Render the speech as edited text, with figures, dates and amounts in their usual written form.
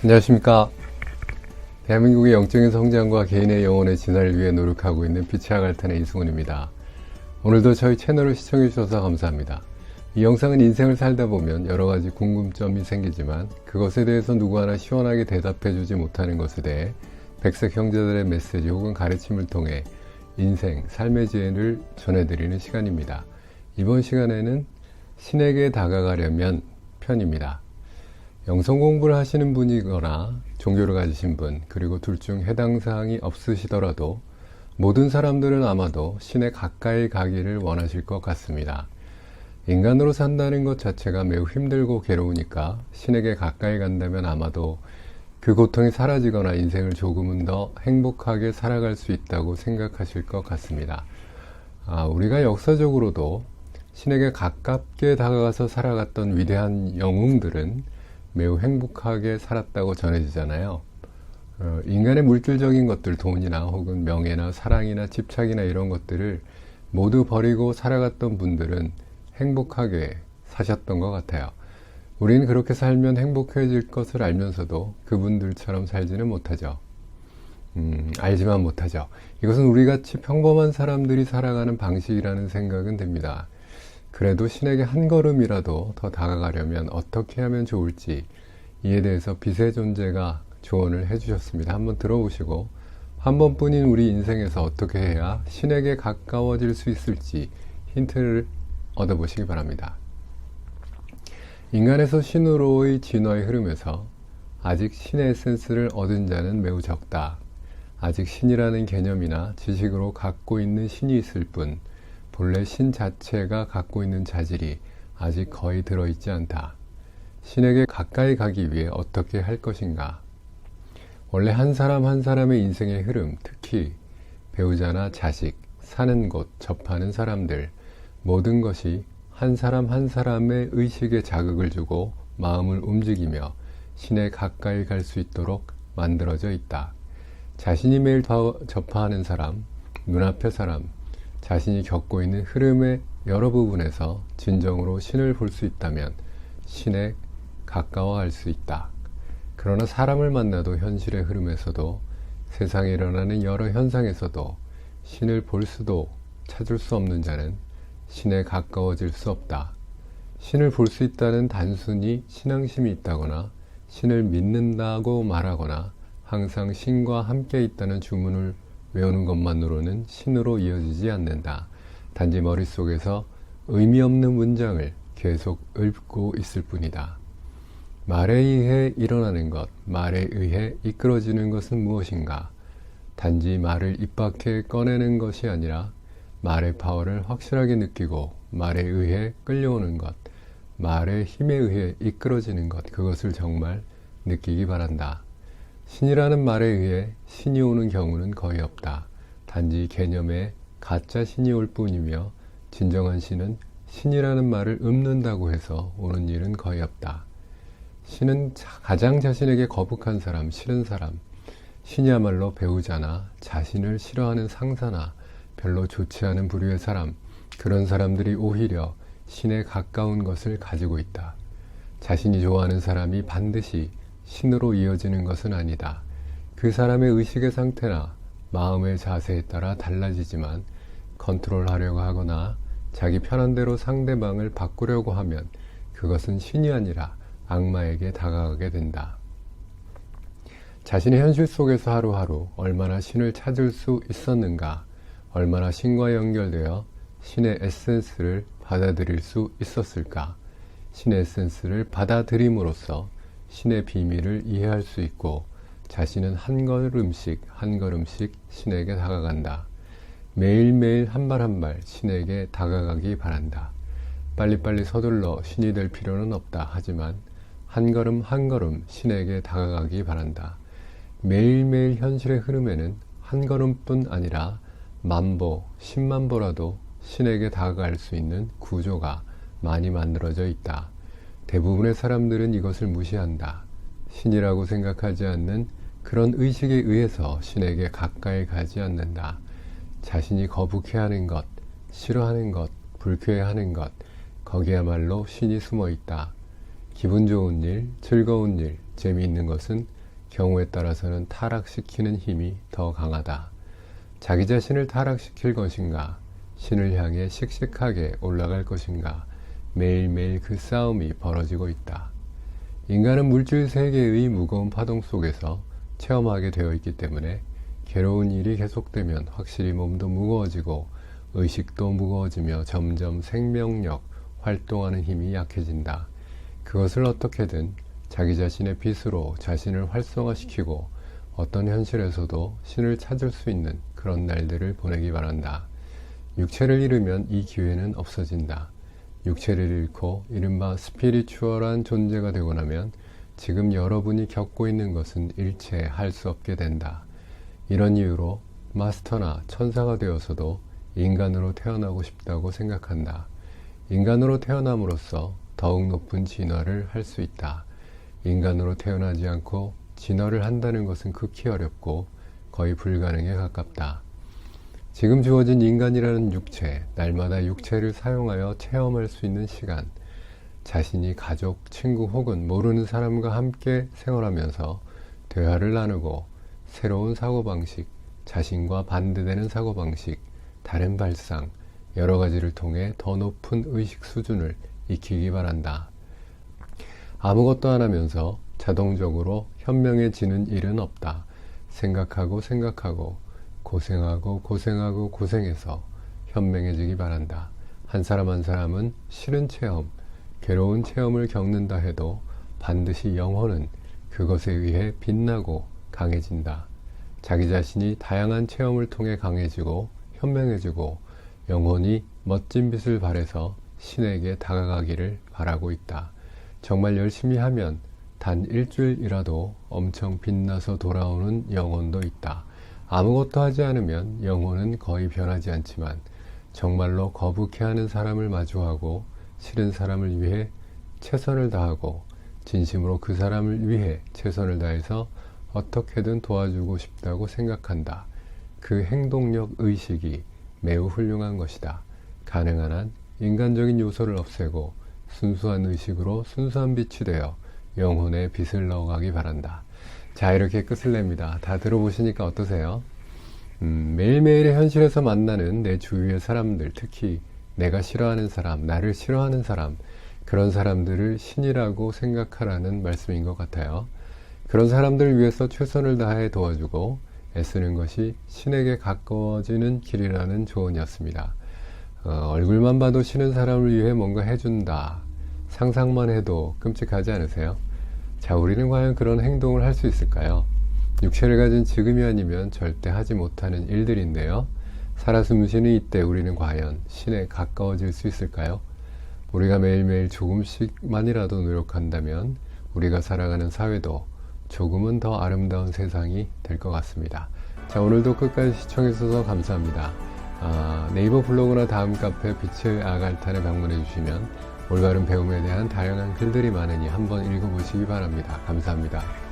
안녕하십니까. 대한민국의 영적인 성장과 개인의 영혼의 진화를 위해 노력하고 있는 빛의 아갈탄의 이승훈입니다. 오늘도 저희 채널을 시청해 주셔서 감사합니다. 이 영상은 인생을 살다 보면 여러가지 궁금점이 생기지만 그것에 대해서 누구 하나 시원하게 대답해 주지 못하는 것에 대해 백색 형제들의 메시지 혹은 가르침을 통해 인생, 삶의 지혜를 전해드리는 시간입니다. 이번 시간에는 신에게 다가가려면 편입니다. 영성 공부를 하시는 분이거나 종교를 가지신 분, 그리고 둘 중 해당 사항이 없으시더라도 모든 사람들은 아마도 신에 가까이 가기를 원하실 것 같습니다. 인간으로 산다는 것 자체가 매우 힘들고 괴로우니까 신에게 가까이 간다면 아마도 그 고통이 사라지거나 인생을 조금은 더 행복하게 살아갈 수 있다고 생각하실 것 같습니다. 우리가 역사적으로도 신에게 가깝게 다가가서 살아갔던 위대한 영웅들은 매우 행복하게 살았다고 전해지잖아요. 인간의 물질적인 것들, 돈이나 혹은 명예나 사랑이나 집착이나 이런 것들을 모두 버리고 살아갔던 분들은 행복하게 사셨던 것 같아요. 우리는 그렇게 살면 행복해질 것을 알면서도 그분들처럼 살지는 못하죠. 알지만 못하죠. 이것은 우리같이 평범한 사람들이 살아가는 방식이라는 생각은 듭니다. 그래도 신에게 한 걸음이라도 더 다가가려면 어떻게 하면 좋을지 이에 대해서 빛의 존재가 조언을 해주셨습니다. 한번 들어보시고 한 번뿐인 우리 인생에서 어떻게 해야 신에게 가까워질 수 있을지 힌트를 얻어보시기 바랍니다. 인간에서 신으로의 진화의 흐름에서 아직 신의 에센스를 얻은 자는 매우 적다. 아직 신이라는 개념이나 지식으로 갖고 있는 신이 있을 뿐 본래 신 자체가 갖고 있는 자질이 아직 거의 들어있지 않다. 신에게 가까이 가기 위해 어떻게 할 것인가? 원래 한 사람 한 사람의 인생의 흐름, 특히 배우자나 자식, 사는 곳, 접하는 사람들, 모든 것이 한 사람 한 사람의 의식에 자극을 주고 마음을 움직이며 신에 가까이 갈 수 있도록 만들어져 있다. 자신이 매일 접하는 사람, 눈앞의 사람, 자신이 겪고 있는 흐름의 여러 부분에서 진정으로 신을 볼 수 있다면 신에 가까워할 수 있다. 그러나 사람을 만나도 현실의 흐름에서도 세상에 일어나는 여러 현상에서도 신을 볼 수도 찾을 수 없는 자는 신에 가까워질 수 없다. 신을 볼 수 있다는 단순히 신앙심이 있다거나 신을 믿는다고 말하거나 항상 신과 함께 있다는 주문을 외우는 것만으로는 신으로 이어지지 않는다. 단지 머릿속에서 의미 없는 문장을 계속 읊고 있을 뿐이다. 말에 의해 일어나는 것, 말에 의해 이끌어지는 것은 무엇인가? 단지 말을 입 밖에 꺼내는 것이 아니라 말의 파워를 확실하게 느끼고 말에 의해 끌려오는 것, 말의 힘에 의해 이끌어지는 것, 그것을 정말 느끼기 바란다. 신이라는 말에 의해 신이 오는 경우는 거의 없다. 단지 개념에 가짜 신이 올 뿐이며 진정한 신은 신이라는 말을 읊는다고 해서 오는 일은 거의 없다. 신은 가장 자신에게 거북한 사람, 싫은 사람, 신이야말로 배우자나 자신을 싫어하는 상사나 별로 좋지 않은 부류의 사람, 그런 사람들이 오히려 신에 가까운 것을 가지고 있다. 자신이 좋아하는 사람이 반드시 신으로 이어지는 것은 아니다. 그 사람의 의식의 상태나 마음의 자세에 따라 달라지지만 컨트롤하려고 하거나 자기 편한 대로 상대방을 바꾸려고 하면 그것은 신이 아니라 악마에게 다가가게 된다. 자신의 현실 속에서 하루하루 얼마나 신을 찾을 수 있었는가, 얼마나 신과 연결되어 신의 에센스를 받아들일 수 있었을까, 신의 에센스를 받아들임으로써 신의 비밀을 이해할 수 있고 자신은 한 걸음씩 한 걸음씩 신에게 다가간다. 매일매일 한 발 한 발 신에게 다가가기 바란다. 빨리빨리 서둘러 신이 될 필요는 없다. 하지만 한 걸음 한 걸음 신에게 다가가기 바란다. 매일매일 현실의 흐름에는 한 걸음뿐 아니라 만보, 10만보라도 신에게 다가갈 수 있는 구조가 많이 만들어져 있다. 대부분의 사람들은 이것을 무시한다. 신이라고 생각하지 않는 그런 의식에 의해서 신에게 가까이 가지 않는다. 자신이 거북해하는 것, 싫어하는 것, 불쾌해하는 것, 거기야말로 신이 숨어 있다. 기분 좋은 일, 즐거운 일, 재미있는 것은 경우에 따라서는 타락시키는 힘이 더 강하다. 자기 자신을 타락시킬 것인가, 신을 향해 씩씩하게 올라갈 것인가, 매일매일 그 싸움이 벌어지고 있다. 인간은 물질 세계의 무거운 파동 속에서 체험하게 되어 있기 때문에 괴로운 일이 계속되면 확실히 몸도 무거워지고 의식도 무거워지며 점점 생명력, 활동하는 힘이 약해진다. 그것을 어떻게든 자기 자신의 빛으로 자신을 활성화시키고 어떤 현실에서도 신을 찾을 수 있는 그런 날들을 보내기 바란다. 육체를 잃으면 이 기회는 없어진다. 육체를 잃고 이른바 스피리추얼한 존재가 되고 나면 지금 여러분이 겪고 있는 것은 일체 할 수 없게 된다. 이런 이유로 마스터나 천사가 되어서도 인간으로 태어나고 싶다고 생각한다. 인간으로 태어남으로써 더욱 높은 진화를 할 수 있다. 인간으로 태어나지 않고 진화를 한다는 것은 극히 어렵고 거의 불가능에 가깝다. 지금 주어진 인간이라는 육체, 날마다 육체를 사용하여 체험할 수 있는 시간, 자신이 가족, 친구 혹은 모르는 사람과 함께 생활하면서 대화를 나누고 새로운 사고방식, 자신과 반대되는 사고방식, 다른 발상, 여러 가지를 통해 더 높은 의식 수준을 익히기 바란다. 아무것도 안 하면서 자동적으로 현명해지는 일은 없다. 생각하고 고생하고 고생해서 현명해지기 바란다. 한 사람 한 사람은 싫은 체험, 괴로운 체험을 겪는다 해도 반드시 영혼은 그것에 의해 빛나고 강해진다. 자기 자신이 다양한 체험을 통해 강해지고 현명해지고 영혼이 멋진 빛을 발해서 신에게 다가가기를 바라고 있다. 정말 열심히 하면 단 일주일이라도 엄청 빛나서 돌아오는 영혼도 있다. 아무것도 하지 않으면 영혼은 거의 변하지 않지만 정말로 거북해하는 사람을 마주하고 싫은 사람을 위해 최선을 다하고 진심으로 그 사람을 위해 최선을 다해서 어떻게든 도와주고 싶다고 생각한다. 그 행동력 의식이 매우 훌륭한 것이다. 가능한 한 인간적인 요소를 없애고 순수한 의식으로 순수한 빛이 되어 영혼의 빛을 넣어가기 바란다. 자, 이렇게 끝을 냅니다. 다 들어보시니까 어떠세요? 매일매일의 현실에서 만나는 내 주위의 사람들, 특히 내가 싫어하는 사람, 나를 싫어하는 사람, 그런 사람들을 신이라고 생각하라는 말씀인 것 같아요. 그런 사람들을 위해서 최선을 다해 도와주고 애쓰는 것이 신에게 가까워지는 길이라는 조언이었습니다. 얼굴만 봐도 싫은 사람을 위해 뭔가 해준다. 상상만 해도 끔찍하지 않으세요? 자, 우리는 과연 그런 행동을 할 수 있을까요? 육체를 가진 지금이 아니면 절대 하지 못하는 일들인데요. 살아 숨쉬는 이때 우리는 과연 신에 가까워질 수 있을까요? 우리가 매일매일 조금씩만이라도 노력한다면 우리가 살아가는 사회도 조금은 더 아름다운 세상이 될 것 같습니다. 자, 오늘도 끝까지 시청해주셔서 감사합니다. 네이버 블로그나 다음 카페 빛의 아갈탄에 방문해 주시면 올바른 배움에 대한 다양한 글들이 많으니 한번 읽어보시기 바랍니다. 감사합니다.